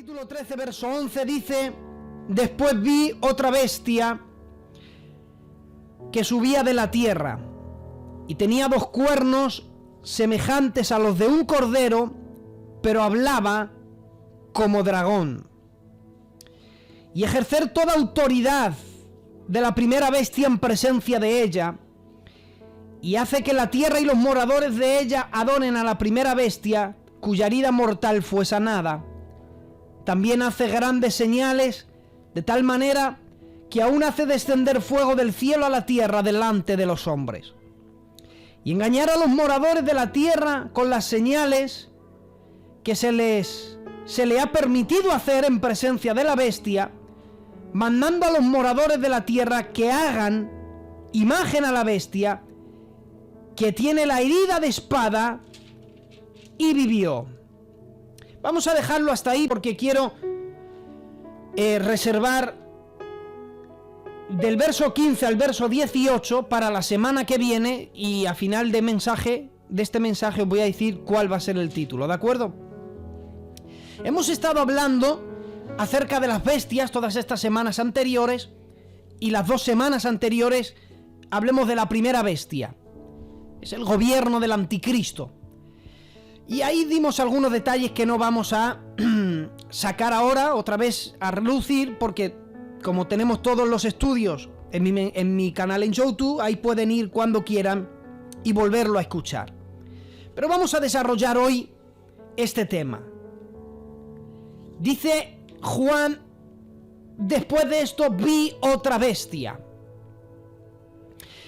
capítulo 13, verso 11 dice: después vi otra bestia que subía de la tierra, y tenía 2 cuernos semejantes a los de un cordero, pero hablaba como dragón. Y ejercer toda autoridad de la primera bestia en presencia de ella, y hace que la tierra y los moradores de ella adoren a la primera bestia, cuya herida mortal fue sanada. También hace grandes señales, de tal manera que aún hace descender fuego del cielo a la tierra delante de los hombres. Y engañar a los moradores de la tierra con las señales que se le ha permitido hacer en presencia de la bestia, mandando a los moradores de la tierra que hagan imagen a la bestia, que tiene la herida de espada y vivió. Vamos a dejarlo hasta ahí porque quiero reservar del verso 15 al verso 18 para la semana que viene, y a final de este mensaje os voy a decir cuál va a ser el título, ¿de acuerdo? Hemos estado hablando acerca de las bestias todas estas semanas anteriores, y las 2 semanas anteriores hablemos de la primera bestia. Es el gobierno del anticristo. Y ahí dimos algunos detalles que no vamos a sacar ahora otra vez a relucir, porque como tenemos todos los estudios en mi canal en YouTube, ahí pueden ir cuando quieran y volverlo a escuchar. Pero vamos a desarrollar hoy este tema. Dice Juan: después de esto vi otra bestia.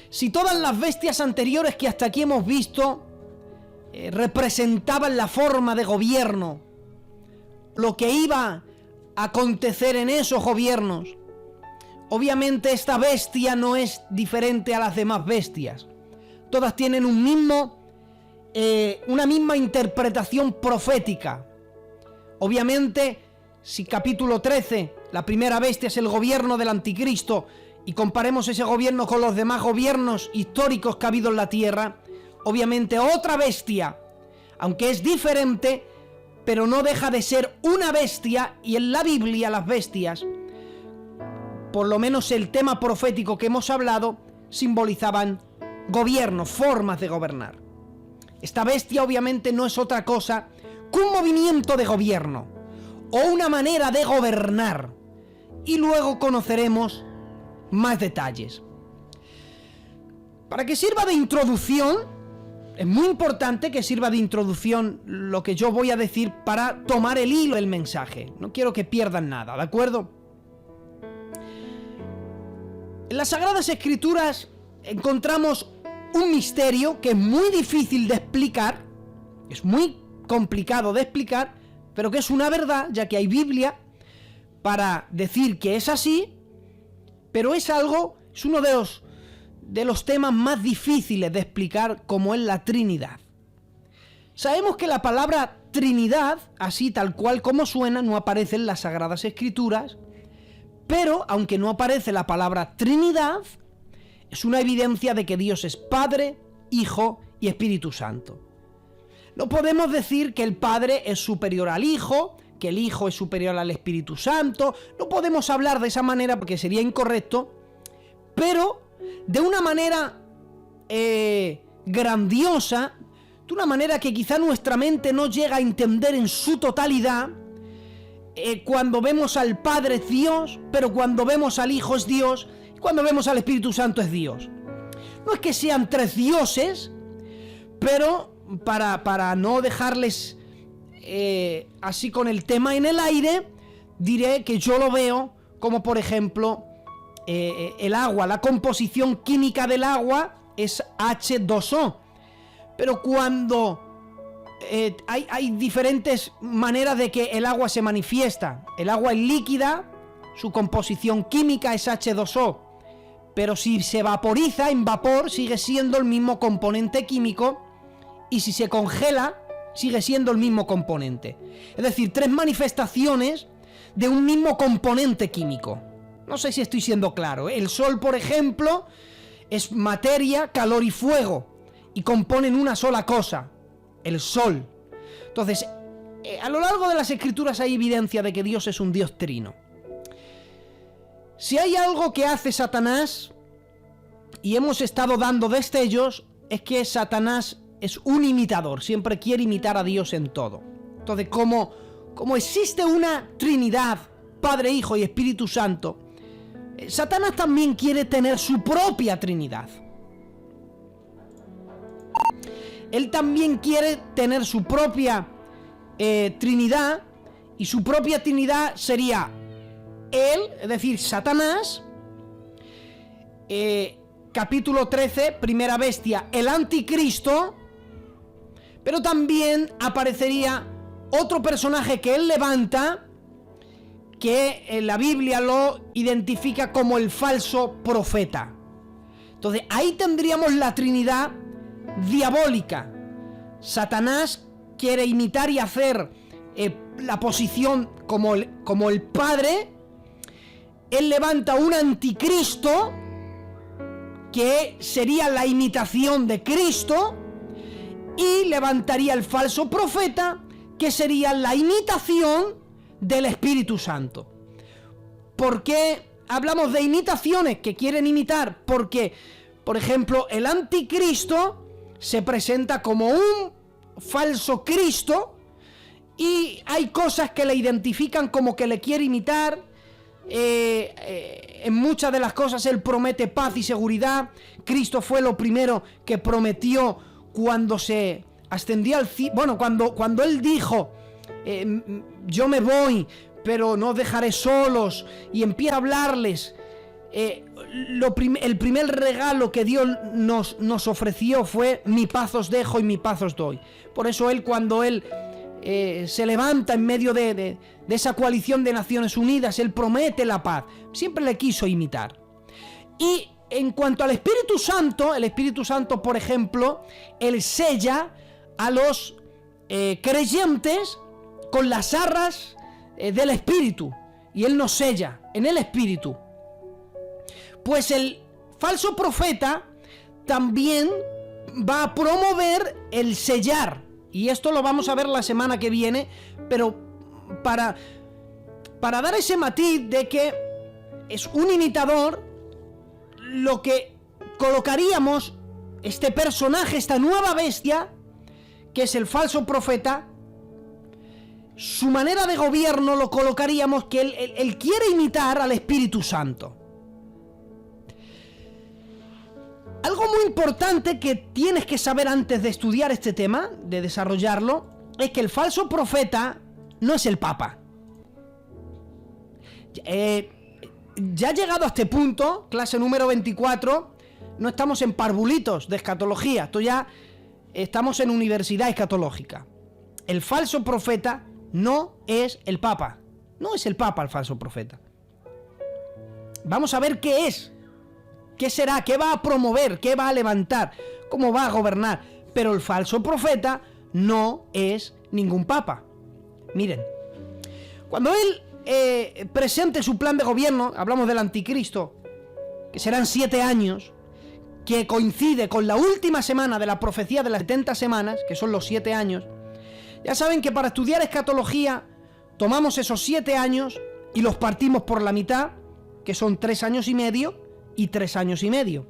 Si todas las bestias anteriores que hasta aquí hemos visto representaban la forma de gobierno, lo que iba a acontecer en esos gobiernos, obviamente esta bestia no es diferente a las demás bestias. Todas tienen una misma interpretación profética. Obviamente, si capítulo 13, la primera bestia es el gobierno del anticristo, y comparemos ese gobierno con los demás gobiernos históricos que ha habido en la tierra, obviamente otra bestia, aunque es diferente, pero no deja de ser una bestia, y en la Biblia las bestias, por lo menos el tema profético que hemos hablado, simbolizaban gobierno, formas de gobernar. Esta bestia obviamente no es otra cosa que un movimiento de gobierno, o una manera de gobernar, y luego conoceremos más detalles. Para que sirva de introducción, es muy importante que sirva de introducción lo que yo voy a decir para tomar el hilo del mensaje. No quiero que pierdan nada, ¿de acuerdo? En las Sagradas Escrituras encontramos un misterio que es muy difícil de explicar, es muy complicado de explicar, pero que es una verdad, ya que hay Biblia para decir que es así, pero es uno de los temas más difíciles de explicar, como es la Trinidad. Sabemos que la palabra Trinidad, así tal cual como suena, no aparece en las Sagradas Escrituras, pero aunque no aparece la palabra Trinidad, es una evidencia de que Dios es Padre, Hijo y Espíritu Santo. No podemos decir que el Padre es superior al Hijo, que el Hijo es superior al Espíritu Santo. No podemos hablar de esa manera porque sería incorrecto, pero de una manera grandiosa, de una manera que quizá nuestra mente no llega a entender en su totalidad. Cuando vemos al Padre es Dios, pero cuando vemos al Hijo es Dios, y cuando vemos al Espíritu Santo es Dios. No es que sean 3 dioses, pero para no dejarles así con el tema en el aire, diré que yo lo veo como, por ejemplo, el agua. La composición química del agua es H2O, pero cuando hay diferentes maneras de que el agua se manifiesta. El agua es líquida, su composición química es H2O, pero si se vaporiza en vapor sigue siendo el mismo componente químico, y si se congela sigue siendo el mismo componente. Es decir, 3 manifestaciones de un mismo componente químico. No sé si estoy siendo claro, ¿eh? El Sol, por ejemplo, es materia, calor y fuego, y componen una sola cosa, el Sol. Entonces, a lo largo de las Escrituras hay evidencia de que Dios es un Dios trino. Si hay algo que hace Satanás, y hemos estado dando destellos, es que Satanás es un imitador, siempre quiere imitar a Dios en todo. Entonces, como existe una Trinidad, Padre, Hijo y Espíritu Santo, Satanás también quiere tener su propia Trinidad. Él también quiere tener su propia Trinidad, y su propia Trinidad sería él, es decir, Satanás, capítulo 13, primera bestia, el anticristo, pero también aparecería otro personaje que él levanta, que en la Biblia lo identifica como el falso profeta. Entonces ahí tendríamos la Trinidad diabólica. Satanás quiere imitar y hacer la posición como el Padre. Él levanta un anticristo, que sería la imitación de Cristo, y levantaría el falso profeta, que sería la imitación del Espíritu Santo. ¿Por qué hablamos de imitaciones que quieren imitar? Porque, por ejemplo, el anticristo se presenta como un falso Cristo, y hay cosas que le identifican como que le quiere imitar. En muchas de las cosas él promete paz y seguridad. Cristo fue lo primero que prometió cuando se ascendió al cielo. Bueno, cuando él dijo, yo me voy, pero no os dejaré solos, y empieza a hablarles. El primer regalo que Dios nos ofreció fue: mi paz os dejo y mi paz os doy. Por eso cuando él se levanta en medio de esa coalición de Naciones Unidas, él promete la paz. Siempre le quiso imitar. Y en cuanto al Espíritu Santo, el Espíritu Santo, por ejemplo, él sella a los creyentes con las arras del Espíritu, y él nos sella en el Espíritu. Pues el falso profeta también va a promover el sellar, y esto lo vamos a ver la semana que viene, pero para dar ese matiz de que es un imitador, lo que colocaríamos, este personaje, esta nueva bestia, que es el falso profeta, su manera de gobierno lo colocaríamos que él quiere imitar al Espíritu Santo. Algo muy importante que tienes que saber antes de estudiar este tema, de desarrollarlo, es que el falso profeta no es el Papa. Ya llegado a este punto, clase número 24, no estamos en parvulitos de escatología, esto ya estamos en universidad escatológica. El falso profeta no es el Papa. No es el Papa el falso profeta. Vamos a ver qué es. ¿Qué será? ¿Qué va a promover? ¿Qué va a levantar? ¿Cómo va a gobernar? Pero el falso profeta no es ningún papa. Miren, cuando él presente su plan de gobierno, hablamos del anticristo, que serán 7 años, que coincide con la última semana de la profecía de las 70 semanas, que son los 7 años. Ya saben que para estudiar escatología tomamos esos 7 años y los partimos por la mitad, que son 3 años y medio, y 3 años y medio.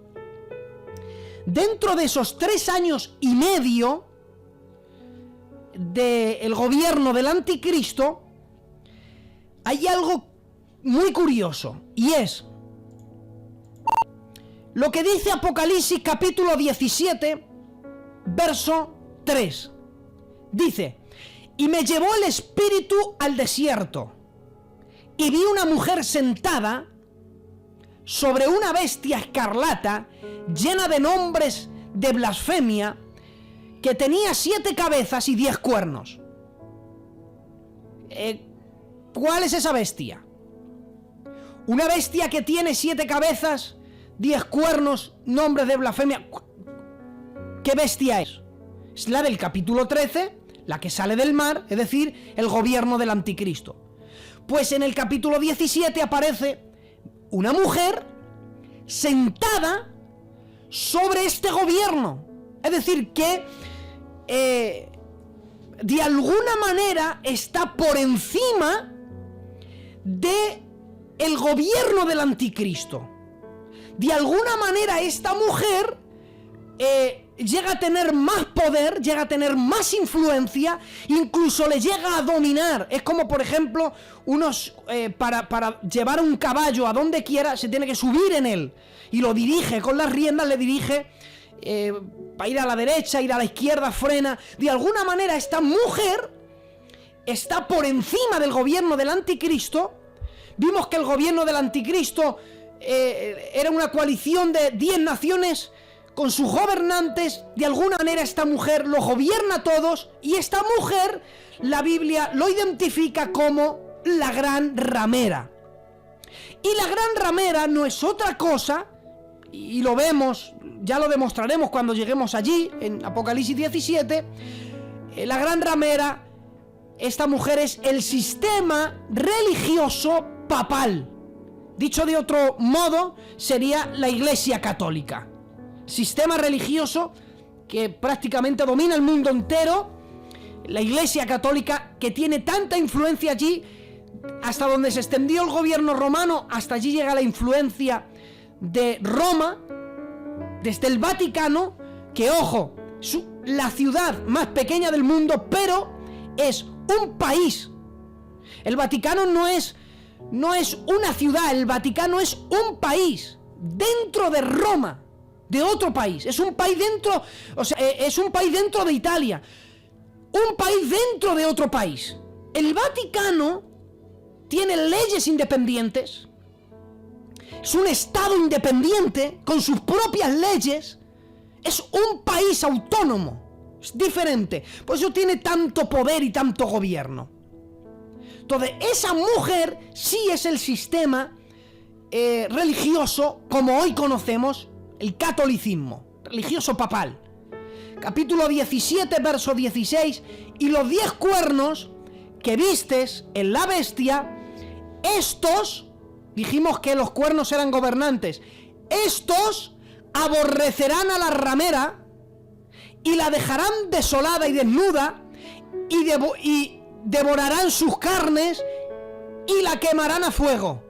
Dentro de esos 3 años y medio del gobierno del anticristo hay algo muy curioso, y es lo que dice Apocalipsis capítulo 17, verso 3. Dice: y me llevó el Espíritu al desierto, y vi una mujer sentada sobre una bestia escarlata, llena de nombres de blasfemia, que tenía 7 cabezas y 10 cuernos. ¿Cuál es esa bestia? Una bestia que tiene 7 cabezas, 10 cuernos, nombres de blasfemia. ¿Qué bestia es? Es la del capítulo 13, la que sale del mar, es decir, el gobierno del anticristo. Pues en el capítulo 17 aparece una mujer sentada sobre este gobierno. Es decir, que de alguna manera está por encima de el gobierno del anticristo. De alguna manera esta mujer llega a tener más poder, llega a tener más influencia, incluso le llega a dominar. Es como, por ejemplo, para llevar un caballo a donde quiera, se tiene que subir en él y lo dirige, con las riendas le dirige para ir a la derecha, ir a la izquierda, frena. De alguna manera esta mujer está por encima del gobierno del anticristo. Vimos que el gobierno del anticristo era una coalición de 10 naciones con sus gobernantes. De alguna manera esta mujer los gobierna a todos, y esta mujer la Biblia lo identifica como la gran ramera. Y la gran ramera no es otra cosa, y lo vemos, ya lo demostraremos cuando lleguemos allí, en Apocalipsis 17, la gran ramera, esta mujer es el sistema religioso papal. Dicho de otro modo, sería la Iglesia Católica. Sistema religioso que prácticamente domina el mundo entero. La Iglesia Católica, que tiene tanta influencia allí, hasta donde se extendió el gobierno romano, hasta allí llega la influencia de Roma, desde el Vaticano, que, ojo, la ciudad más pequeña del mundo, pero es un país. El Vaticano no es una ciudad, el Vaticano es un país dentro de Roma, de otro país. Es un país dentro, es un país dentro de Italia, un país dentro de otro país. El Vaticano tiene leyes independientes, es un estado independiente con sus propias leyes, es un país autónomo, es diferente, por eso tiene tanto poder y tanto gobierno. Entonces, esa mujer sí es el sistema religioso como hoy conocemos el catolicismo, religioso papal. Capítulo 17, verso 16: y los 10 cuernos que vistes en la bestia, estos, dijimos que los cuernos eran gobernantes, estos aborrecerán a la ramera y la dejarán desolada y desnuda, y devorarán sus carnes y la quemarán a fuego.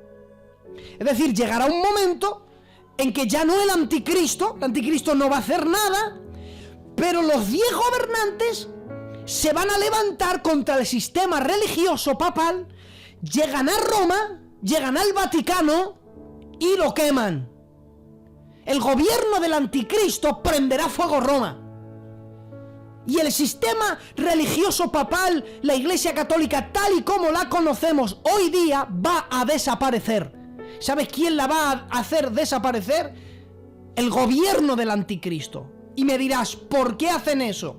Es decir, llegará un momento en que ya no el anticristo no va a hacer nada, pero los 10 gobernantes se van a levantar contra el sistema religioso papal, llegan a Roma, llegan al Vaticano y lo queman. El gobierno del anticristo prenderá fuego Roma. Y el sistema religioso papal, la Iglesia Católica tal y como la conocemos hoy día, va a desaparecer. ¿Sabes quién la va a hacer desaparecer? El gobierno del anticristo. Y me dirás, ¿por qué hacen eso?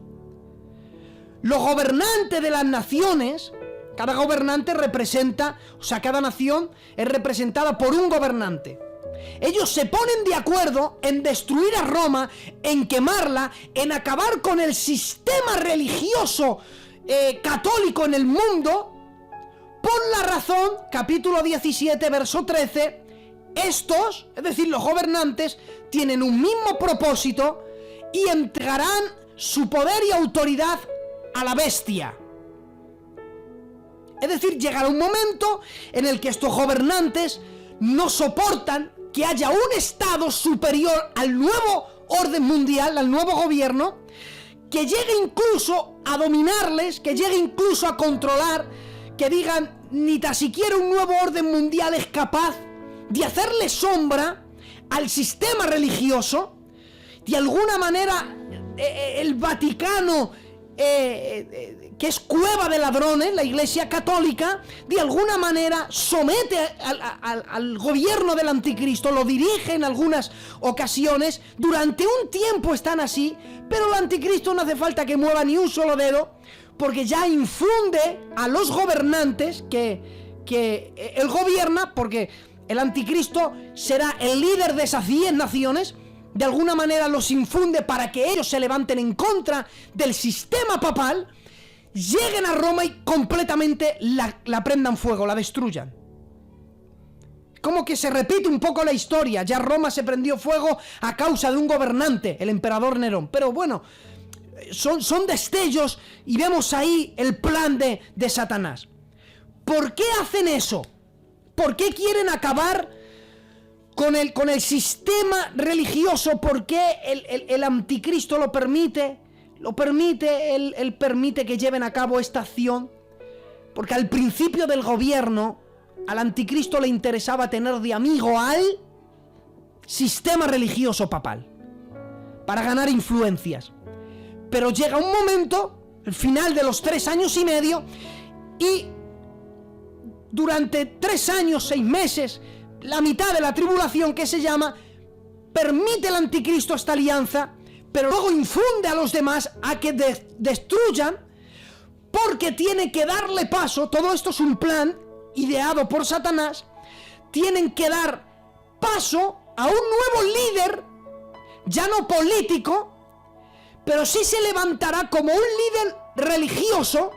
Los gobernantes de las naciones, cada gobernante representa, cada nación es representada por un gobernante. Ellos se ponen de acuerdo en destruir a Roma, en quemarla, en acabar con el sistema religioso católico en el mundo, por la razón, capítulo 17, verso 13, estos, es decir, los gobernantes, tienen un mismo propósito y entregarán su poder y autoridad a la bestia. Es decir, llegará un momento en el que estos gobernantes no soportan que haya un estado superior al nuevo orden mundial, al nuevo gobierno, que llegue incluso a dominarles, que llegue incluso a controlar, que digan, ni tan siquiera un nuevo orden mundial es capaz de hacerle sombra al sistema religioso. De alguna manera, el Vaticano, que es cueva de ladrones, la Iglesia Católica, de alguna manera somete al gobierno del anticristo, lo dirige en algunas ocasiones, durante un tiempo están así, pero el anticristo no hace falta que mueva ni un solo dedo, porque ya infunde a los gobernantes que él gobierna, porque el anticristo será el líder de esas 10 naciones. De alguna manera los infunde para que ellos se levanten en contra del sistema papal, lleguen a Roma y completamente la prendan fuego, la destruyan. Como que se repite un poco la historia. Ya Roma se prendió fuego a causa de un gobernante, el emperador Nerón. Pero bueno, son destellos y vemos ahí el plan de Satanás. ¿Por qué hacen eso? ¿Por qué quieren acabar con el sistema religioso? ¿Por qué el anticristo lo permite? Él permite que lleven a cabo esta acción. Porque al principio del gobierno, al anticristo le interesaba tener de amigo al sistema religioso papal, para ganar influencias. Pero llega un momento, el final de los 3 años y medio, y durante 3 años, 6 meses, la mitad de la tribulación que se llama, permite el anticristo esta alianza, pero luego infunde a los demás a que destruyan, porque tiene que darle paso. Todo esto es un plan ideado por Satanás. Tienen que dar paso a un nuevo líder, ya no político, pero sí se levantará como un líder religioso,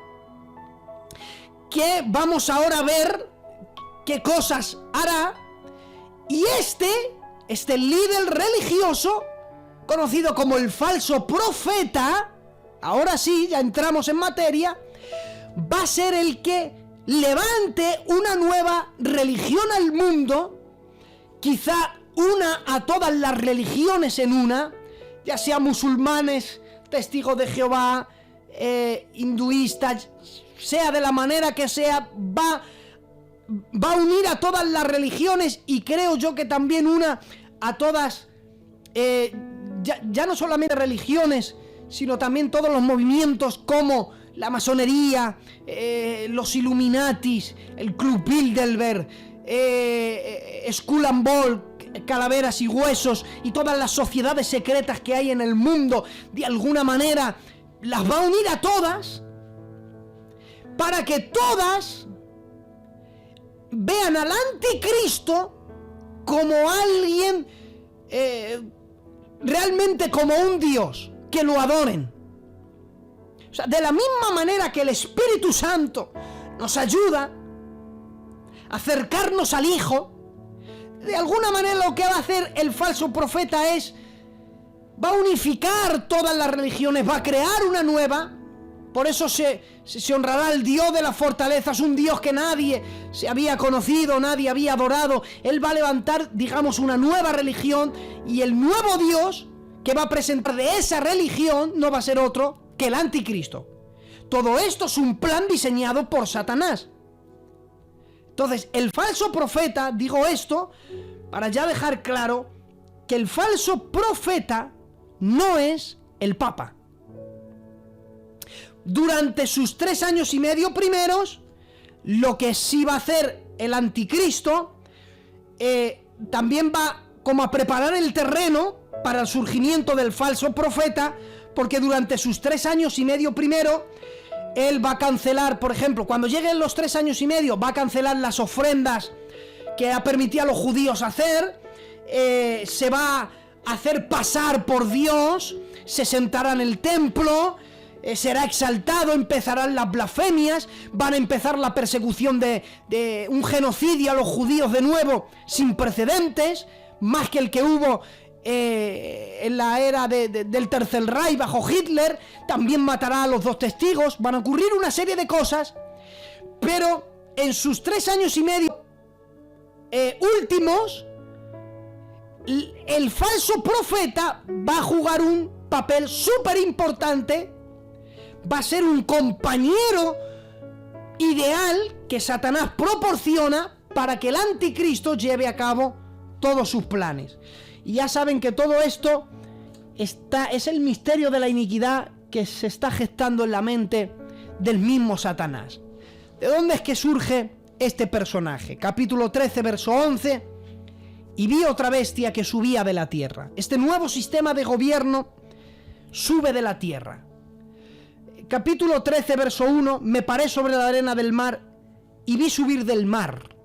que vamos ahora a ver qué cosas hará. Y este líder religioso, conocido como el falso profeta, ahora sí, ya entramos en materia, va a ser el que levante una nueva religión al mundo, quizá una a todas las religiones en una, ya sea musulmanes, testigos de Jehová, hinduistas, sea de la manera que sea, va a unir a todas las religiones, y creo yo que también una a todas, ya no solamente religiones, sino también todos los movimientos como la masonería, los Illuminatis, el Club Bilderberg, Skull and Bones, Calaveras y Huesos, y todas las sociedades secretas que hay en el mundo, de alguna manera las va a unir a todas, para que todas vean al anticristo como alguien, realmente como un dios, que lo adoren. O sea, de la misma manera que el Espíritu Santo nos ayuda a acercarnos al Hijo, de alguna manera lo que va a hacer el falso profeta va a unificar todas las religiones, va a crear una nueva. Por eso se honrará al Dios de la fortaleza. Es un Dios que nadie se había conocido, nadie había adorado. Él va a levantar, digamos, una nueva religión, y el nuevo Dios que va a presentar de esa religión no va a ser otro que el anticristo. Todo esto es un plan diseñado por Satanás. Entonces, el falso profeta, digo esto para ya dejar claro que el falso profeta no es el Papa. Durante sus 3 años y medio primeros, lo que sí va a hacer el anticristo, también va como a preparar el terreno para el surgimiento del falso profeta, porque durante sus 3 años y medio primero, él va a cancelar, por ejemplo, cuando lleguen los 3 años y medio, va a cancelar las ofrendas que ha permitido a los judíos hacer, se va a hacer pasar por Dios, se sentará en el templo, será exaltado, empezarán las blasfemias, van a empezar la persecución de un genocidio a los judíos de nuevo, sin precedentes, más que el que hubo en la era del Tercer Reich bajo Hitler. También matará a los 2 testigos, van a ocurrir una serie de cosas, pero en sus 3 años y medio últimos, el falso profeta va a jugar un papel súper importante, va a ser un compañero ideal que Satanás proporciona para que el anticristo lleve a cabo todos sus planes. Y ya saben que todo esto es el misterio de la iniquidad que se está gestando en la mente del mismo Satanás. ¿De dónde es que surge este personaje? Capítulo 13, verso 11. Y vi otra bestia que subía de la tierra. Este nuevo sistema de gobierno sube de la tierra. Capítulo 13, verso 1. Me paré sobre la arena del mar y vi subir del mar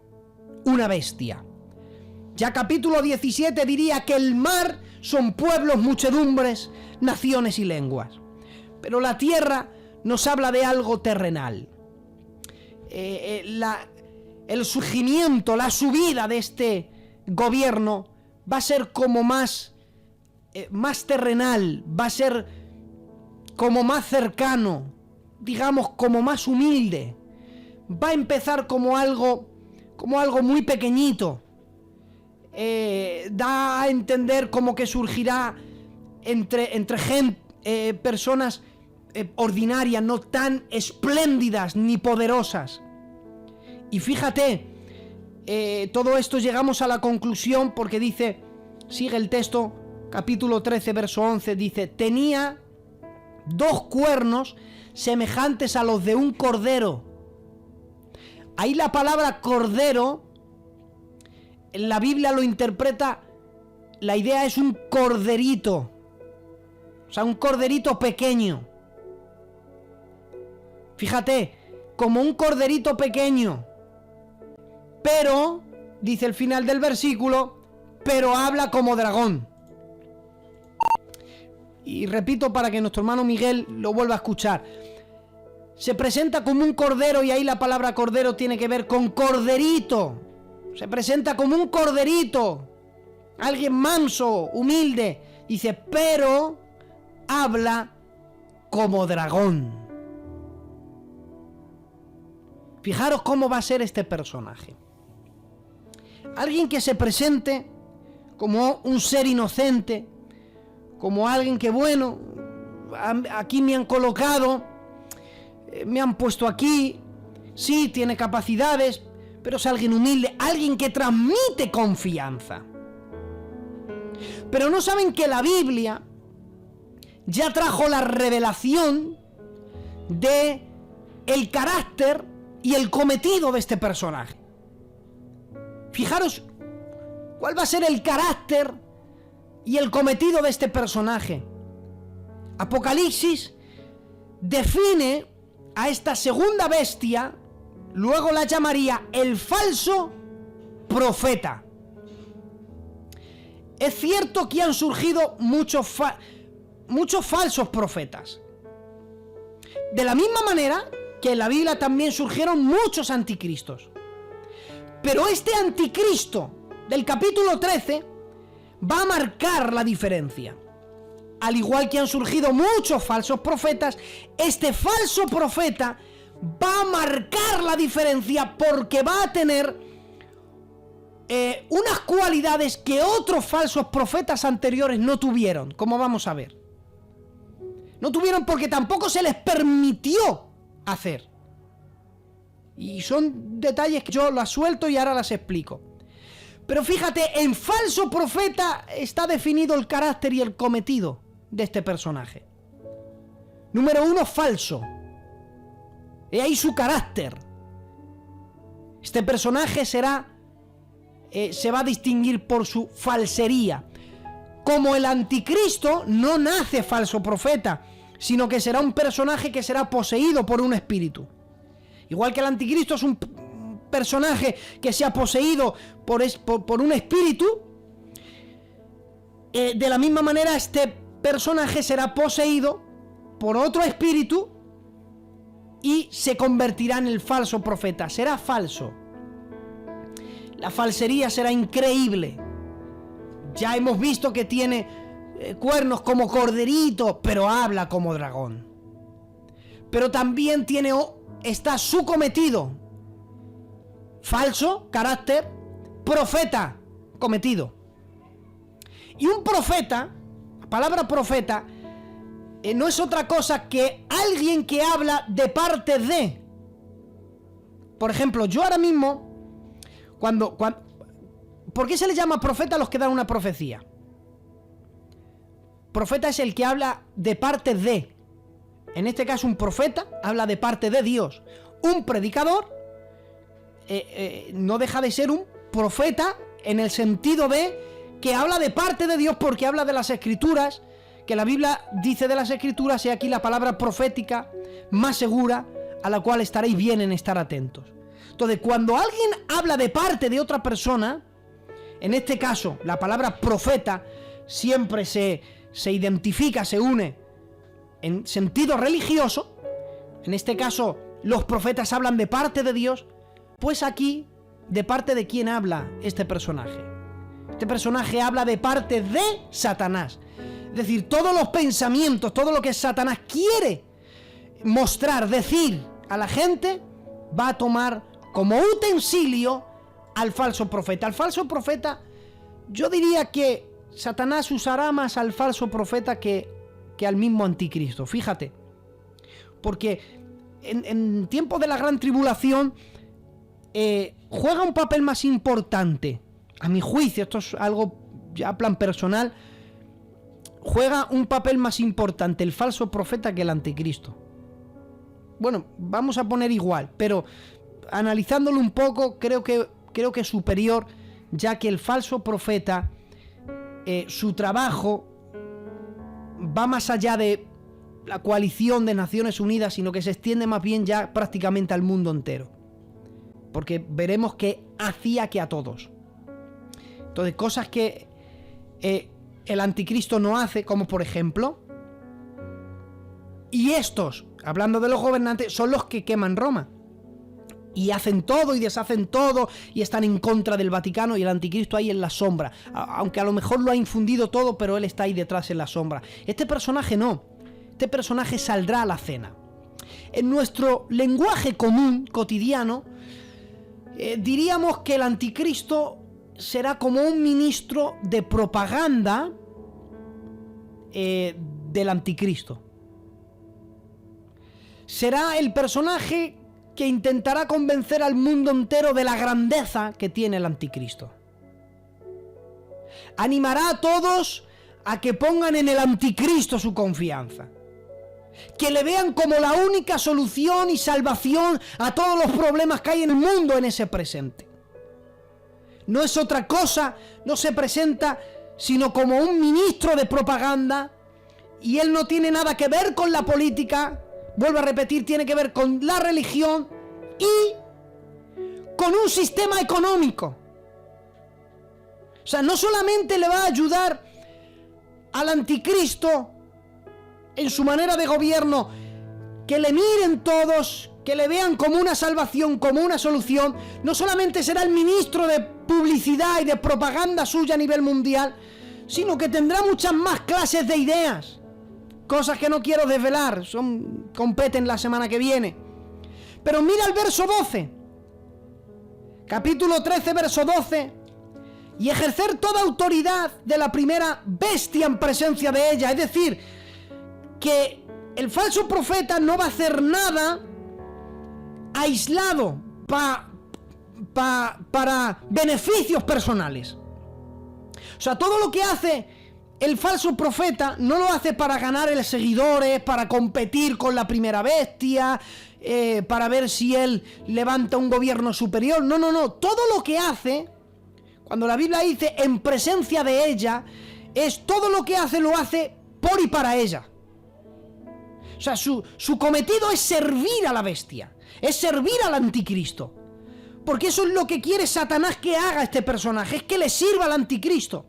una bestia. Ya capítulo 17 diría que el mar son pueblos, muchedumbres, naciones y lenguas. Pero la tierra nos habla de algo terrenal. El surgimiento, la subida de este gobierno va a ser como más terrenal, va a ser como más cercano, digamos como más humilde. Va a empezar como algo muy pequeñito. Da a entender como que surgirá entre gente, personas ordinarias, no tan espléndidas ni poderosas. Y fíjate, todo esto llegamos a la conclusión porque dice, sigue el texto, capítulo 13, verso 11, dice, tenía 2 cuernos semejantes a los de un cordero. Ahí la palabra cordero, en la Biblia lo interpreta, la idea es un corderito, o sea, un corderito pequeño. Fíjate, como un corderito pequeño, pero, dice el final del versículo, pero habla como dragón. Y repito para que nuestro hermano Miguel lo vuelva a escuchar. Se presenta como un cordero, y ahí la palabra cordero tiene que ver con corderito. Se presenta como un corderito, alguien manso, humilde. Dice, pero habla como dragón. Fijaros cómo va a ser este personaje. Alguien que se presente como un ser inocente, como alguien que, bueno, aquí me han colocado, me han puesto aquí, sí, tiene capacidades, pero es alguien humilde, alguien que transmite confianza. Pero no saben que la Biblia ya trajo la revelación de el carácter y el cometido de este personaje. Fijaros cuál va a ser el carácter y el cometido de este personaje. Apocalipsis define a esta segunda bestia, luego la llamaría el falso profeta. Es cierto que han surgido muchos falsos profetas. De la misma manera que en la Biblia también surgieron muchos anticristos. Pero este anticristo del capítulo 13 va a marcar la diferencia. Al igual que han surgido muchos falsos profetas, este falso profeta va a marcar la diferencia porque va a tener unas cualidades que otros falsos profetas anteriores no tuvieron, como vamos a ver. No tuvieron porque tampoco se les permitió hacer. Y son detalles que yo las suelto y ahora las explico. Pero fíjate, en falso profeta está definido el carácter y el cometido de este personaje. Número 1, falso. He ahí su carácter. Este personaje se va a distinguir por su falsería. Como el anticristo no nace falso profeta, sino que será un personaje que será poseído por un espíritu. Igual que el anticristo es un personaje que se ha poseído por un espíritu, de la misma manera este personaje será poseído por otro espíritu y se convertirá en el falso profeta. Será falso. La falsería será increíble. Ya hemos visto que tiene cuernos como corderito, pero habla como dragón. Pero también está su cometido. Falso, carácter, profeta, cometido. Y un profeta, la palabra profeta, no es otra cosa que alguien que habla de parte de. Por ejemplo, yo ahora mismo, ¿por qué se le llama profeta a los que dan una profecía? Profeta es el que habla de parte de. En este caso, un profeta habla de parte de Dios. Un predicador no deja de ser un profeta en el sentido de que habla de parte de Dios porque habla de las Escrituras, que la Biblia dice de las Escrituras, y aquí la palabra profética más segura, a la cual estaréis bien en estar atentos. Entonces, cuando alguien habla de parte de otra persona, en este caso, la palabra profeta siempre se identifica, se une en sentido religioso. En este caso, los profetas hablan de parte de Dios. Pues aquí, ¿de parte de quién habla este personaje? Este personaje habla de parte de Satanás, Es decir, todos los pensamientos, todo lo que Satanás quiere mostrar, decir a la gente, va a tomar como utensilio al falso profeta. Al falso profeta, yo diría que Satanás usará más al falso profeta que al mismo anticristo. Fíjate, porque en tiempos de la gran tribulación juega un papel más importante, a mi juicio, esto es algo ya a plan personal, juega un papel más importante el falso profeta que el anticristo. Bueno, vamos a poner igual, pero analizándolo un poco, creo que es superior, ya que el falso profeta, su trabajo va más allá de la coalición de Naciones Unidas, sino que se extiende más bien ya prácticamente al mundo entero. Porque veremos que hacía que a todos. Entonces, cosas que el anticristo no hace, como por ejemplo, y estos, hablando de los gobernantes, son los que queman Roma. Y hacen todo y deshacen todo y están en contra del Vaticano, y el anticristo ahí en la sombra. Aunque a lo mejor lo ha infundido todo, pero él está ahí detrás en la sombra. Este personaje no. Este personaje saldrá a la cena. En nuestro lenguaje común, cotidiano, diríamos que el anticristo será como un ministro de propaganda del anticristo. Será el personaje que intentará convencer al mundo entero de la grandeza que tiene el anticristo. Animará a todos a que pongan en el anticristo su confianza. Que le vean como la única solución y salvación a todos los problemas que hay en el mundo en ese presente. No es otra cosa, no se presenta sino como un ministro de propaganda, y él no tiene nada que ver con la política. Vuelvo a repetir, tiene que ver con la religión y con un sistema económico. O sea, no solamente le va a ayudar al anticristo en su manera de gobierno, que le miren todos, que le vean como una salvación, como una solución. No solamente será el ministro de publicidad y de propaganda suya a nivel mundial, sino que tendrá muchas más clases de ideas. Cosas que no quiero desvelar, competen la semana que viene. Pero mira el verso 12. Capítulo 13, verso 12. Y ejercer toda autoridad de la primera bestia en presencia de ella. Es decir, que el falso profeta no va a hacer nada aislado para beneficios personales. O sea, todo lo que hace el falso profeta no lo hace para ganar seguidores, para competir con la primera bestia, para ver si él levanta un gobierno superior. No. Todo lo que hace, cuando la Biblia dice en presencia de ella, es todo lo que hace, lo hace por y para ella. O sea, su cometido es servir a la bestia, es servir al anticristo. Porque eso es lo que quiere Satanás que haga este personaje, es que le sirva al anticristo.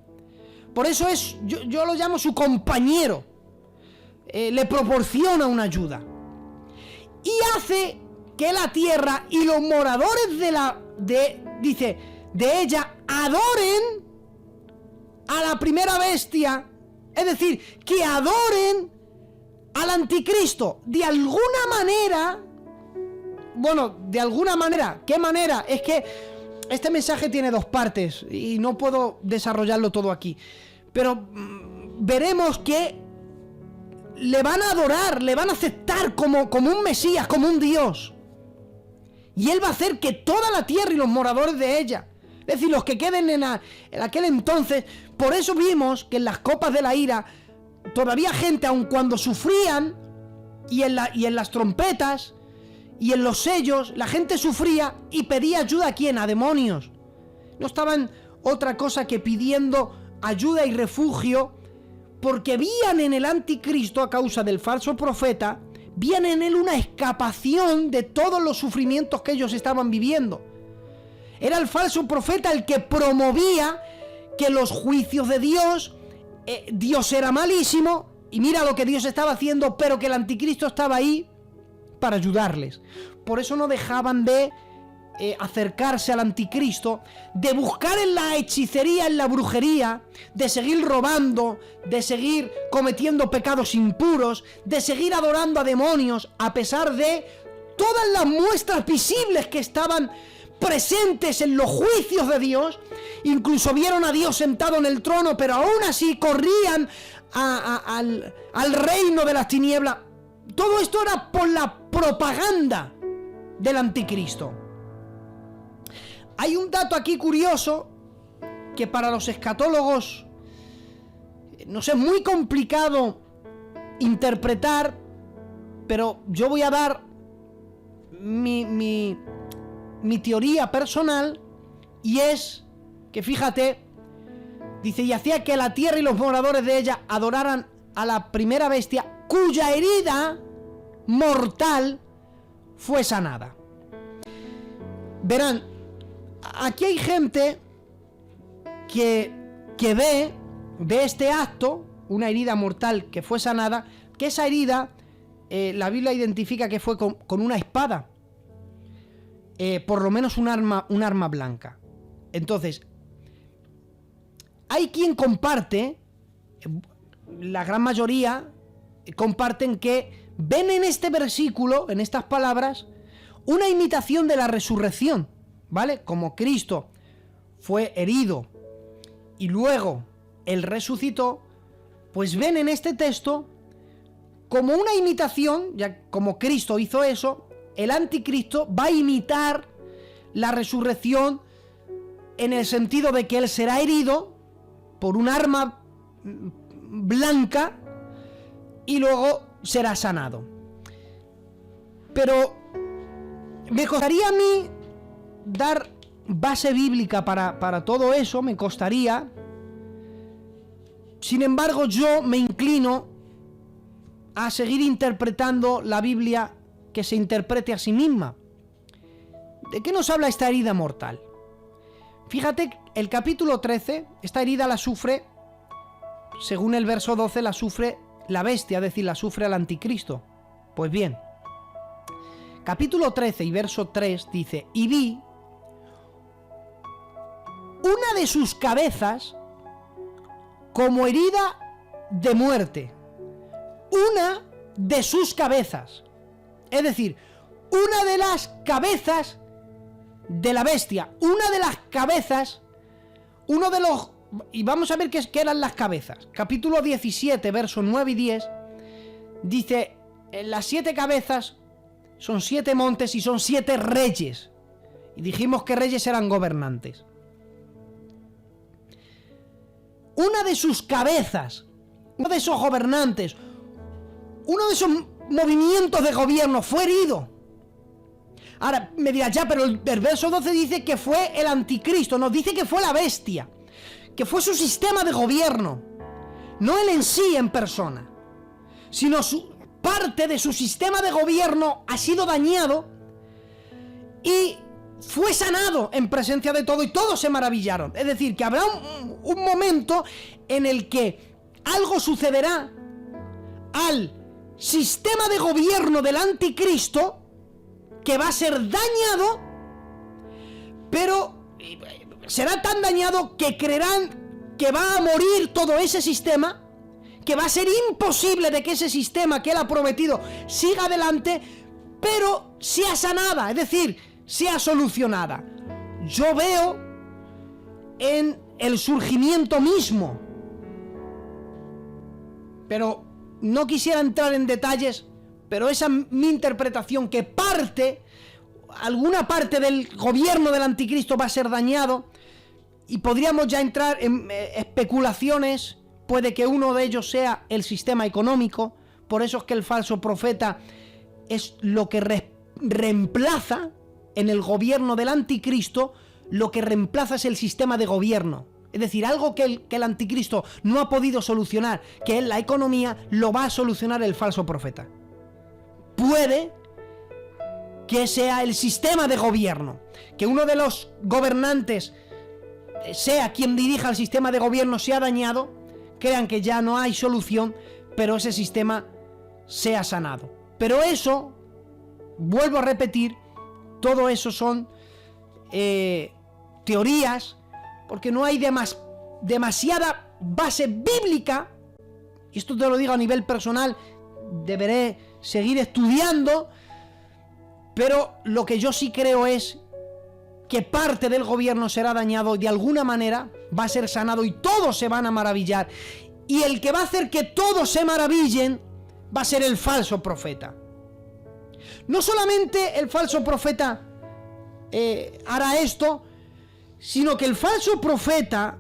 Por eso yo lo llamo su compañero. Le proporciona una ayuda. Y hace que la tierra y los moradores de ella adoren a la primera bestia. Es decir, que adoren al anticristo. De alguna manera. Bueno, de alguna manera. ¿Qué manera? Es que este mensaje tiene dos partes y no puedo desarrollarlo todo aquí. Pero veremos que le van a adorar, le van a aceptar como un Mesías, como un Dios. Y él va a hacer que toda la tierra y los moradores de ella, es decir, los que queden en aquel entonces, por eso vimos que en las copas de la ira, todavía gente, aun cuando sufrían, y en las trompetas, y en los sellos, la gente sufría y pedía ayuda. ¿A quién? A demonios. No estaban otra cosa que pidiendo ayuda y refugio, porque veían en el anticristo, a causa del falso profeta, veían en él una escapación de todos los sufrimientos que ellos estaban viviendo. Era el falso profeta el que promovía que los juicios de Dios, Dios era malísimo, y mira lo que Dios estaba haciendo, pero que el anticristo estaba ahí para ayudarles. Por eso no dejaban de acercarse al anticristo, de buscar en la hechicería, en la brujería, de seguir robando, de seguir cometiendo pecados impuros, de seguir adorando a demonios, a pesar de todas las muestras visibles que estaban presentes en los juicios de Dios. Incluso vieron a Dios sentado en el trono, pero aún así corrían al reino de las tinieblas. Todo esto era por la propaganda del anticristo. Hay un dato aquí curioso que para los escatólogos nos es muy complicado interpretar, pero yo voy a dar mi teoría personal, y es que, fíjate, dice, y hacía que la tierra y los moradores de ella adoraran a la primera bestia, cuya herida mortal fue sanada. Verán, aquí hay gente que ve este acto, una herida mortal que fue sanada, que esa herida, la Biblia identifica que fue con una espada, por lo menos un arma blanca. Entonces, hay quien comparte, la gran mayoría comparten que ven en este versículo, en estas palabras, una imitación de la resurrección, ¿vale? Como Cristo fue herido y luego Él resucitó, pues ven en este texto como una imitación, ya como Cristo hizo eso, el anticristo va a imitar la resurrección en el sentido de que Él será herido por un arma blanca y luego será sanado. Pero me costaría a mí dar base bíblica para todo eso, me costaría. Sin embargo, yo me inclino a seguir interpretando la Biblia, que se interprete a sí misma. ¿De qué nos habla esta herida mortal? Fíjate, el capítulo 13, esta herida la sufre, según el verso 12, la sufre la bestia, es decir, la sufre el anticristo. Pues bien, capítulo 13 y verso 3 dice, y vi una de sus cabezas como herida de muerte. Una de sus cabezas. Es decir, una de las cabezas de la bestia. Una de las cabezas, uno de los... Y vamos a ver qué eran las cabezas. Capítulo 17, versos 9 y 10, dice, las 7 cabezas son 7 montes y son 7 reyes. Y dijimos que reyes eran gobernantes. Una de sus cabezas, uno de esos gobernantes, uno de esos movimientos de gobierno fue herido. Ahora me dirás, ya, pero el verso 12 dice que fue el anticristo, nos dice que fue la bestia, que fue su sistema de gobierno, no él en sí en persona, sino parte de su sistema de gobierno ha sido dañado y fue sanado en presencia de todo, y todos se maravillaron. Es decir, que habrá un momento en el que algo sucederá al sistema de gobierno del anticristo que va a ser dañado, pero será tan dañado que creerán que va a morir todo ese sistema, que va a ser imposible de que ese sistema que él ha prometido siga adelante, pero sea sanada, es decir, sea solucionada. Yo veo en el surgimiento mismo, pero no quisiera entrar en detalles, pero esa es mi interpretación, que alguna parte del gobierno del anticristo va a ser dañado, y podríamos ya entrar en especulaciones. Puede que uno de ellos sea el sistema económico, por eso es que el falso profeta es lo que reemplaza en el gobierno del anticristo, lo que reemplaza es el sistema de gobierno. Es decir, algo que el anticristo no ha podido solucionar, que es la economía, lo va a solucionar el falso profeta. Puede que sea el sistema de gobierno, que uno de los gobernantes sea quien dirija el sistema de gobierno, sea dañado, crean que ya no hay solución, pero ese sistema sea sanado. Pero eso, vuelvo a repetir, todo eso son teorías, porque no hay demasiada base bíblica, y esto te lo digo a nivel personal, deberé seguir estudiando, pero lo que yo sí creo es que parte del gobierno será dañado, de alguna manera va a ser sanado y todos se van a maravillar, y el que va a hacer que todos se maravillen va a ser el falso profeta. No solamente el falso profeta hará esto, sino que el falso profeta,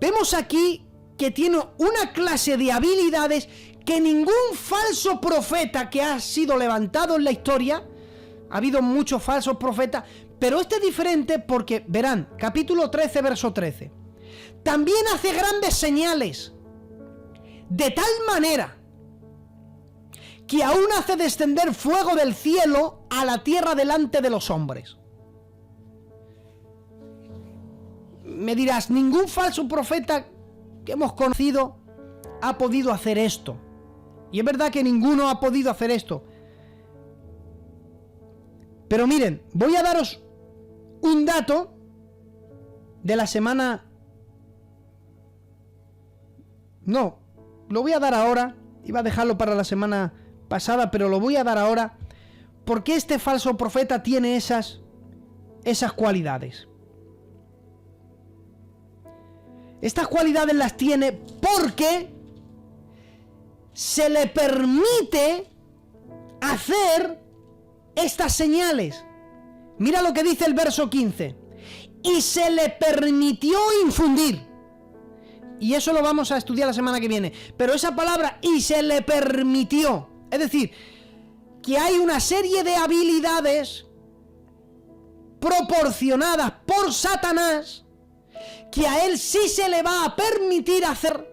vemos aquí que tiene una clase de habilidades que ningún falso profeta que ha sido levantado en la historia, ha habido muchos falsos profetas, pero este es diferente porque, verán, capítulo 13, verso 13, también hace grandes señales, de tal manera que aún hace descender fuego del cielo a la tierra delante de los hombres. Me dirás, ningún falso profeta que hemos conocido ha podido hacer esto. Y es verdad que ninguno ha podido hacer esto. Pero miren, voy a daros un dato de la semana... No, lo voy a dar ahora. Iba a dejarlo para la semana pasada, pero lo voy a dar ahora. Porque este falso profeta tiene esas cualidades. Estas cualidades las tiene porque se le permite hacer estas señales. Mira lo que dice el verso 15. Y se le permitió infundir. Y eso lo vamos a estudiar la semana que viene. Pero esa palabra, y se le permitió, es decir, que hay una serie de habilidades proporcionadas por Satanás que a él sí se le va a permitir hacer,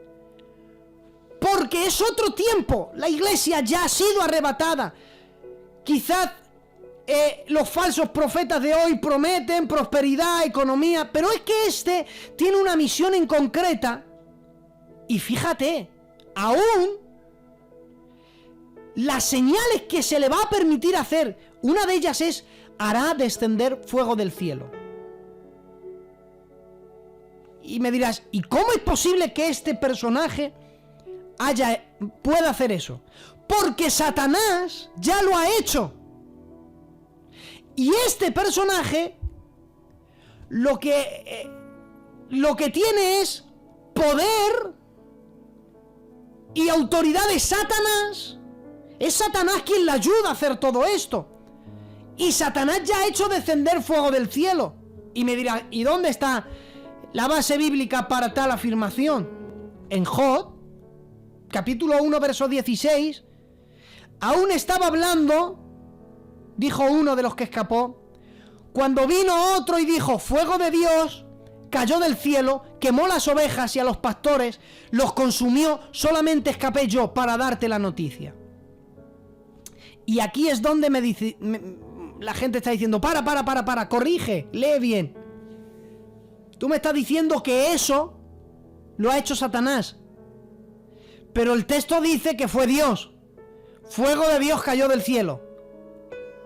porque es otro tiempo. La iglesia ya ha sido arrebatada. Quizás los falsos profetas de hoy prometen prosperidad, economía, pero es que este tiene una misión en concreta. Y fíjate, aún las señales que se le va a permitir hacer, una de ellas es: hará descender fuego del cielo. Y me dirás, ¿y cómo es posible que este personaje pueda hacer eso? Porque Satanás ya lo ha hecho. Y este personaje lo que tiene es poder y autoridad de Satanás. Es Satanás quien le ayuda a hacer todo esto. Y Satanás ya ha hecho descender fuego del cielo. Y me dirá, ¿y dónde está la base bíblica para tal afirmación? En Job, capítulo 1, verso 16, aún estaba hablando, dijo uno de los que escapó, cuando vino otro y dijo: fuego de Dios cayó del cielo, quemó las ovejas y a los pastores los consumió, solamente escapé yo para darte la noticia. Y aquí es donde la gente está diciendo: para, corrige, lee bien. Tú me estás diciendo que eso lo ha hecho Satanás, pero el texto dice que fue Dios. Fuego de Dios cayó del cielo.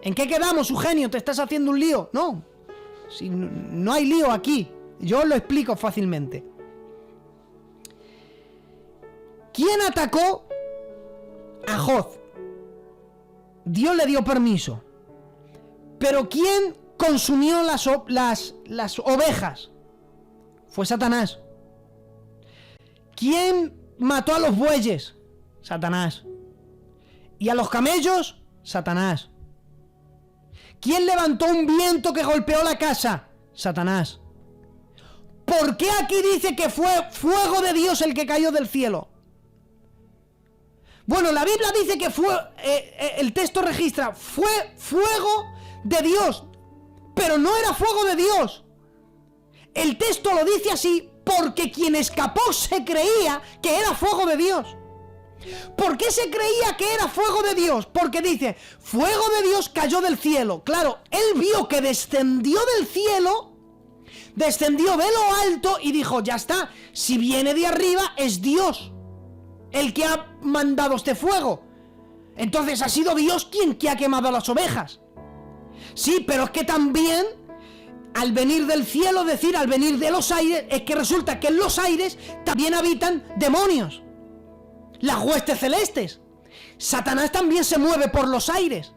¿En qué quedamos, Eugenio? ¿Te estás haciendo un lío? No, si no hay lío aquí. Yo os lo explico fácilmente. ¿Quién atacó a Job? Dios le dio permiso. Pero ¿quién consumió las ovejas? Fue Satanás. ¿Quién mató a los bueyes? Satanás. ¿Y a los camellos? Satanás. ¿Quién levantó un viento que golpeó la casa? Satanás. ¿Por qué aquí dice que fue fuego de Dios el que cayó del cielo? Bueno, la Biblia dice que fue, el texto registra, fue fuego de Dios, pero no era fuego de Dios. El texto lo dice así porque quien escapó se creía que era fuego de Dios. ¿Por qué se creía que era fuego de Dios? Porque dice, fuego de Dios cayó del cielo. Claro, él vio que descendió del cielo, descendió de lo alto y dijo, ya está, si viene de arriba es Dios el que ha mandado este fuego. Entonces ha sido Dios quien ha quemado a las ovejas. Sí, pero es que también al venir del cielo, es decir, al venir de los aires, es que resulta que en los aires también habitan demonios, las huestes celestes. Satanás también se mueve por los aires.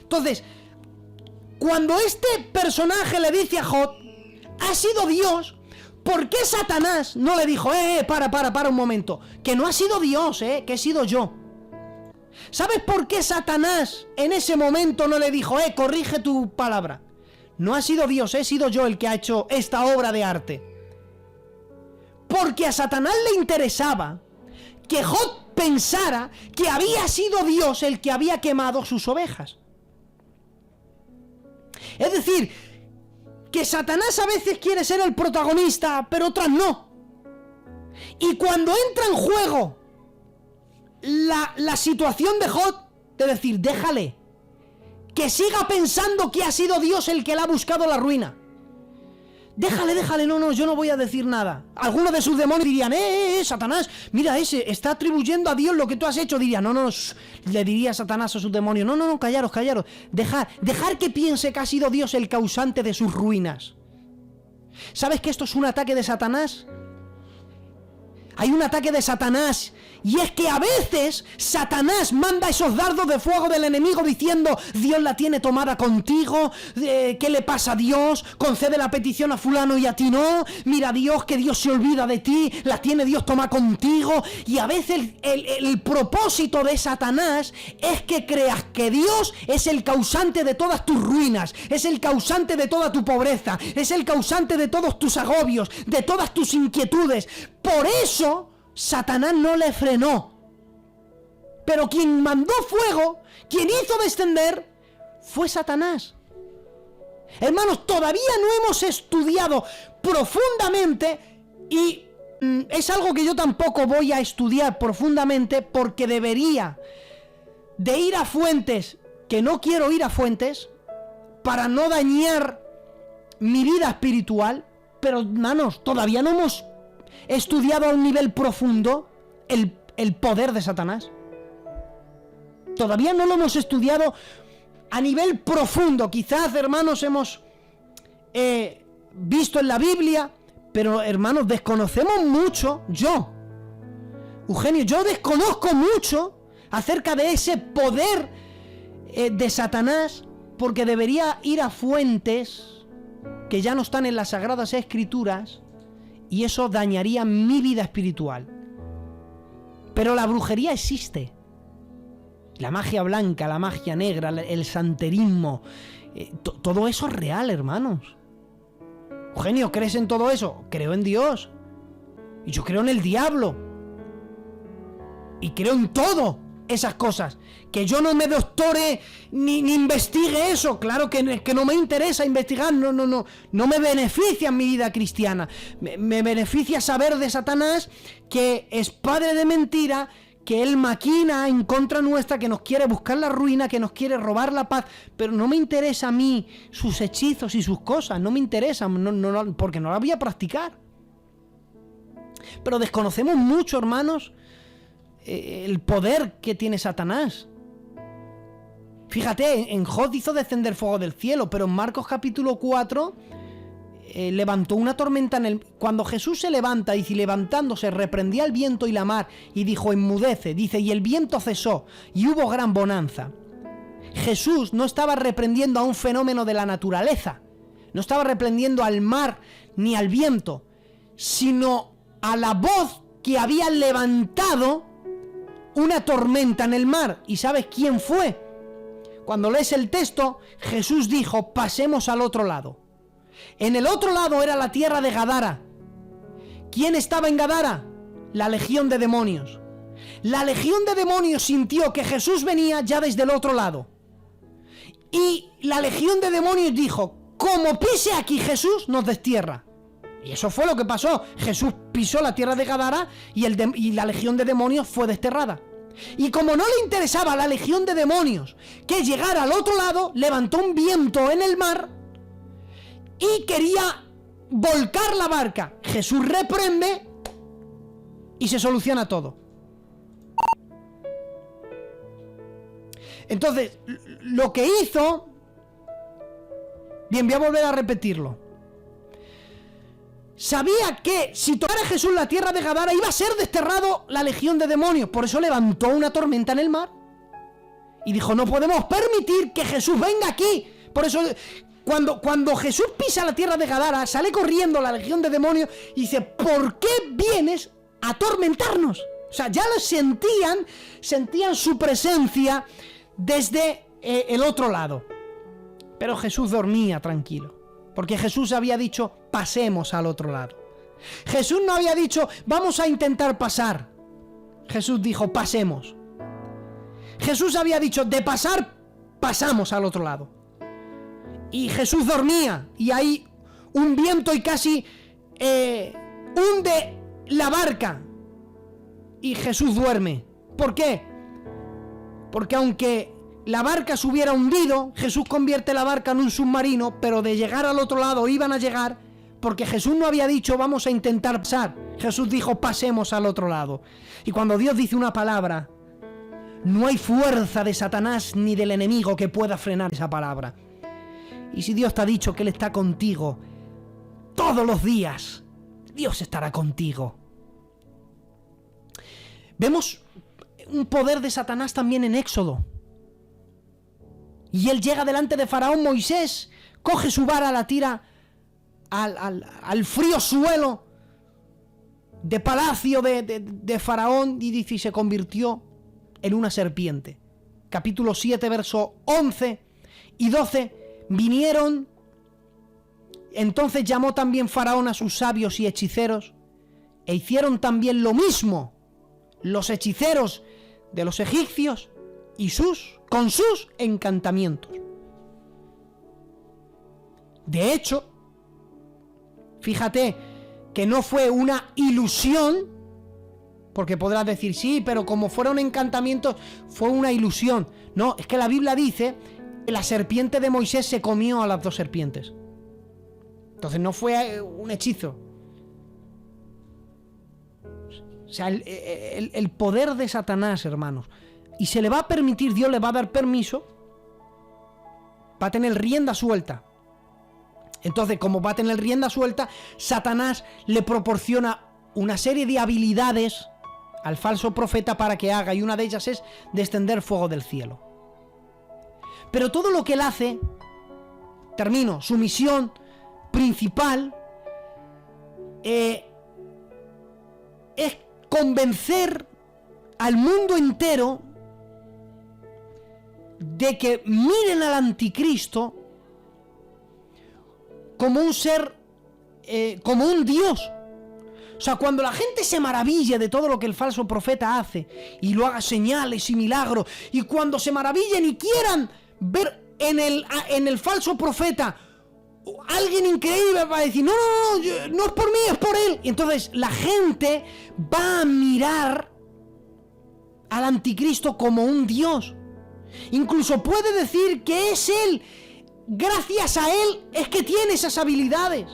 Entonces, cuando este personaje le dice a Job, ha sido Dios, ¿por qué Satanás no le dijo, para un momento, que no ha sido Dios, que he sido yo? ¿Sabes por qué Satanás en ese momento no le dijo, corrige tu palabra? No ha sido Dios, he sido yo el que ha hecho esta obra de arte. Porque a Satanás le interesaba que Job pensara que había sido Dios el que había quemado sus ovejas. Es decir, que Satanás a veces quiere ser el protagonista, pero otras no. Y cuando entra en juego la situación de Job, de decir, déjale, que siga pensando que ha sido Dios el que le ha buscado la ruina. Déjale, no, yo no voy a decir nada. Algunos de sus demonios dirían, Satanás, mira ese, está atribuyendo a Dios lo que tú has hecho. Diría, no, le diría Satanás a sus demonios, no, callaros. Dejar que piense que ha sido Dios el causante de sus ruinas. ¿Sabes que esto es un ataque de Satanás? Hay un ataque de Satanás, y es que a veces Satanás manda esos dardos de fuego del enemigo diciendo, Dios la tiene tomada contigo, ¿qué le pasa a Dios? Concede la petición a fulano y a ti no, mira Dios, que Dios se olvida de ti, la tiene Dios tomada contigo. Y a veces el propósito de Satanás es que creas que Dios es el causante de todas tus ruinas, es el causante de toda tu pobreza, es el causante de todos tus agobios, de todas tus inquietudes. Por eso Satanás no le frenó. Pero quien mandó fuego, quien hizo descender, fue Satanás. Hermanos, todavía no hemos estudiado profundamente, y es algo que yo tampoco voy a estudiar profundamente, porque debería de ir a fuentes que no quiero ir a fuentes para no dañar mi vida espiritual. Pero hermanos, todavía no hemos estudiado a un nivel profundo el poder de Satanás. Todavía no lo hemos estudiado a nivel profundo. Quizás, hermanos, hemos visto en la Biblia, pero, hermanos, desconocemos mucho. Eugenio, yo desconozco mucho acerca de ese poder de Satanás, porque debería ir a fuentes que ya no están en las Sagradas Escrituras, y eso dañaría mi vida espiritual. Pero la brujería existe. La magia blanca, la magia negra, el santerismo, todo eso es real, hermanos. Eugenio, ¿crees en todo eso? Creo en Dios. Y yo creo en el diablo. Y creo en todo esas cosas. Que yo no me doctore ni investigue eso. Claro que no me interesa investigar. No me beneficia en mi vida cristiana. Me beneficia saber de Satanás, que es padre de mentira, que él maquina en contra nuestra, que nos quiere buscar la ruina, que nos quiere robar la paz. Pero no me interesa a mí sus hechizos y sus cosas. No me interesan, porque no las voy a practicar. Pero desconocemos mucho, hermanos, el poder que tiene Satanás. Fíjate, en Job hizo descender fuego del cielo, pero en Marcos capítulo 4 levantó una tormenta cuando Jesús se levanta, y levantándose reprendía el viento y la mar, y dijo, enmudece, dice, y el viento cesó, y hubo gran bonanza. Jesús no estaba reprendiendo a un fenómeno de la naturaleza, no estaba reprendiendo al mar ni al viento, sino a la voz que había levantado una tormenta en el mar. ¿Y sabes quién fue? Cuando lees el texto, Jesús dijo, pasemos al otro lado. En el otro lado era la tierra de Gadara. ¿Quién estaba en Gadara? La legión de demonios. La legión de demonios sintió que Jesús venía ya desde el otro lado. Y la legión de demonios dijo, como pise aquí Jesús, nos destierra. Y eso fue lo que pasó. Jesús pisó la tierra de Gadara y la legión de demonios fue desterrada. Y como no le interesaba a la legión de demonios que llegara al otro lado, levantó un viento en el mar y quería volcar la barca. Jesús reprende y se soluciona todo. Entonces, lo que hizo Bien, voy a volver a repetirlo. Sabía que si tocara Jesús la tierra de Gadara iba a ser desterrado la legión de demonios. Por eso levantó una tormenta en el mar. Y dijo, no podemos permitir que Jesús venga aquí. Por eso, cuando Jesús pisa la tierra de Gadara, sale corriendo la legión de demonios y dice, ¿por qué vienes a atormentarnos? O sea, ya lo sentían su presencia desde el otro lado. Pero Jesús dormía tranquilo. Porque Jesús había dicho, pasemos al otro lado. Jesús no había dicho, vamos a intentar pasar. Jesús dijo, pasemos. Jesús había dicho, de pasar, pasamos al otro lado. Y Jesús dormía, y hay un viento y casi hunde la barca. Y Jesús duerme. ¿Por qué? Porque aunque la barca se hubiera hundido, Jesús convierte la barca en un submarino, pero de llegar al otro lado iban a llegar, porque Jesús no había dicho vamos a intentar pasar. Jesús dijo pasemos al otro lado. Y cuando Dios dice una palabra, no hay fuerza de Satanás ni del enemigo que pueda frenar esa palabra. Y si Dios te ha dicho que Él está contigo todos los días, Dios estará contigo. Vemos un poder de Satanás también en Éxodo. Y él llega delante de Faraón. Moisés coge su vara, la tira al frío suelo de palacio de Faraón y dice, y se convirtió en una serpiente. Capítulo 7, verso 11 y 12. Vinieron, entonces llamó también Faraón a sus sabios y hechiceros, e hicieron también lo mismo los hechiceros de los egipcios y con sus encantamientos. De hecho, fíjate que no fue una ilusión, porque podrás decir, sí, pero como fueron encantamientos, fue una ilusión. No, es que la Biblia dice que la serpiente de Moisés se comió a las dos serpientes. Entonces no fue un hechizo. O sea, el poder de Satanás, hermanos. Y se le va a permitir, Dios le va a dar permiso, va a tener rienda suelta. Entonces, como va a tener rienda suelta, Satanás le proporciona una serie de habilidades al falso profeta para que haga, y una de ellas es descender fuego del cielo. Pero todo lo que él hace, termino, su misión principal es convencer al mundo entero de que miren al anticristo como un ser, como un dios. O sea, cuando la gente se maravilla de todo lo que el falso profeta hace y lo haga señales y milagros, y cuando se maravillen y quieran ver en el falso profeta alguien increíble, va a decir, no es por mí, es por él. Y entonces la gente va a mirar al anticristo como un dios. Incluso puede decir que es él, gracias a él es que tiene esas habilidades.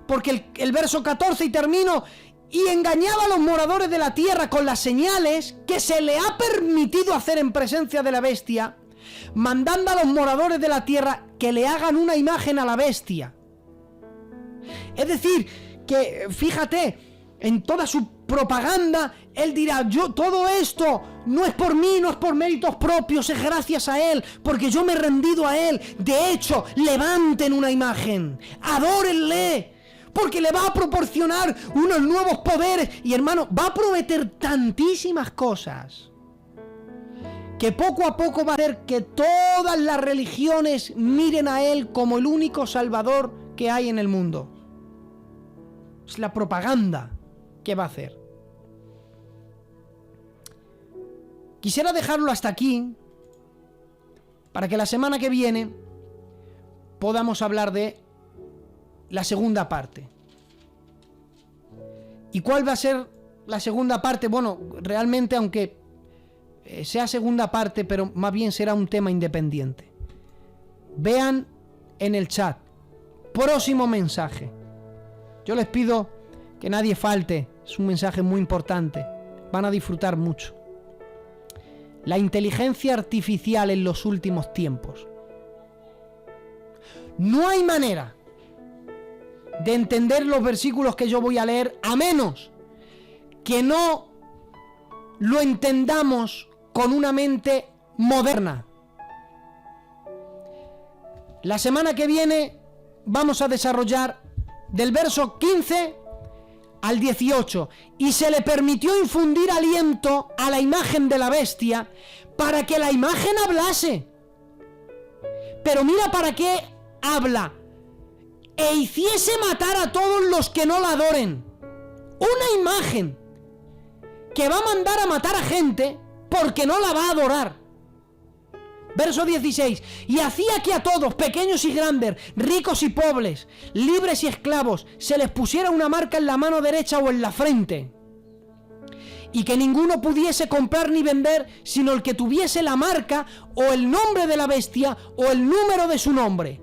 Porque el verso 14, y termino, y engañaba a los moradores de la tierra con las señales que se le ha permitido hacer en presencia de la bestia, mandando a los moradores de la tierra que le hagan una imagen a la bestia. Es decir, que fíjate, en toda su propaganda, él dirá, yo todo esto no es por mí, no es por méritos propios, es gracias a él, porque yo me he rendido a él. De hecho, levanten una imagen, adórenle, porque le va a proporcionar unos nuevos poderes. Y hermano, va a prometer tantísimas cosas que poco a poco va a hacer que todas las religiones miren a él como el único salvador que hay en el mundo. Es la propaganda que va a hacer. Quisiera dejarlo hasta aquí para que la semana que viene podamos hablar de la segunda parte. ¿Y cuál va a ser la segunda parte? Bueno, realmente, aunque sea segunda parte, pero más bien será un tema independiente. Vean en el chat, próximo mensaje. Yo les pido que nadie falte, es un mensaje muy importante, van a disfrutar mucho. La inteligencia artificial en los últimos tiempos. No hay manera de entender los versículos que yo voy a leer a menos que no lo entendamos con una mente moderna. La semana que viene vamos a desarrollar del verso 15 al 18 y se le permitió infundir aliento a la imagen de la bestia para que la imagen hablase. Pero mira para qué habla: e hiciese matar a todos los que no la adoren. Una imagen que va a mandar a matar a gente porque no la va a adorar. Verso 16: y hacía que a todos, pequeños y grandes, ricos y pobres, libres y esclavos, se les pusiera una marca en la mano derecha o en la frente, y que ninguno pudiese comprar ni vender sino el que tuviese la marca o el nombre de la bestia o el número de su nombre.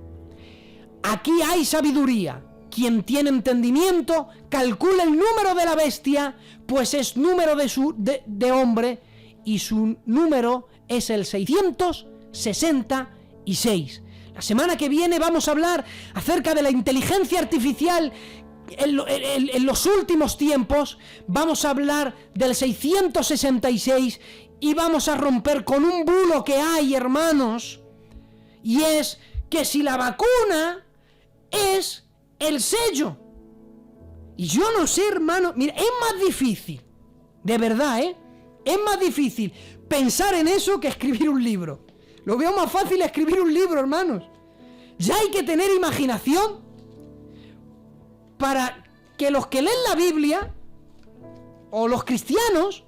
Aquí hay sabiduría. Quien tiene entendimiento, calcula el número de la bestia, pues es número de hombre, y su número es el 666. La semana que viene vamos a hablar acerca de la inteligencia artificial en los últimos tiempos. Vamos a hablar del 666 y vamos a romper con un bulo que hay, hermanos, y es que si la vacuna es el sello. Y yo no sé, hermano, mira, es más difícil, de verdad, es más difícil pensar en eso que escribir un libro. Lo veo más fácil escribir un libro, hermanos. Ya hay que tener imaginación para que los que leen la Biblia o los cristianos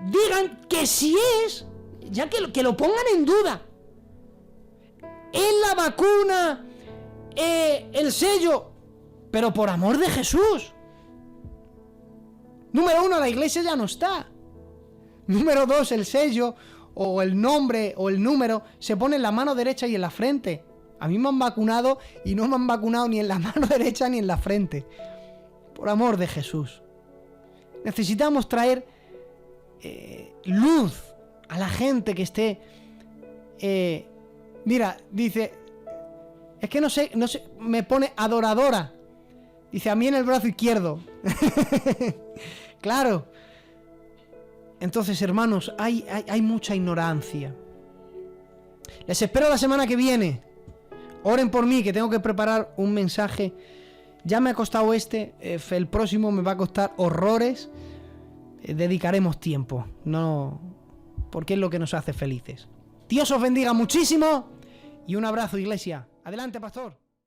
digan que si es, ya que lo pongan en duda. ¿Es la vacuna el sello? Pero por amor de Jesús. Número 1, la iglesia ya no está. Número 2, el sello o el nombre o el número se pone en la mano derecha y en la frente. A mí me han vacunado y no me han vacunado ni en la mano derecha ni en la frente. Por amor de Jesús. Necesitamos traer luz a la gente que esté... mira, dice... Es que no sé, me pone adoradora. Dice, a mí en el brazo izquierdo. Claro. Entonces, hermanos, hay mucha ignorancia. Les espero la semana que viene. Oren por mí, que tengo que preparar un mensaje. Ya me ha costado el próximo me va a costar horrores. Dedicaremos tiempo, no, porque es lo que nos hace felices. Dios os bendiga muchísimo y un abrazo, iglesia. Adelante, pastor.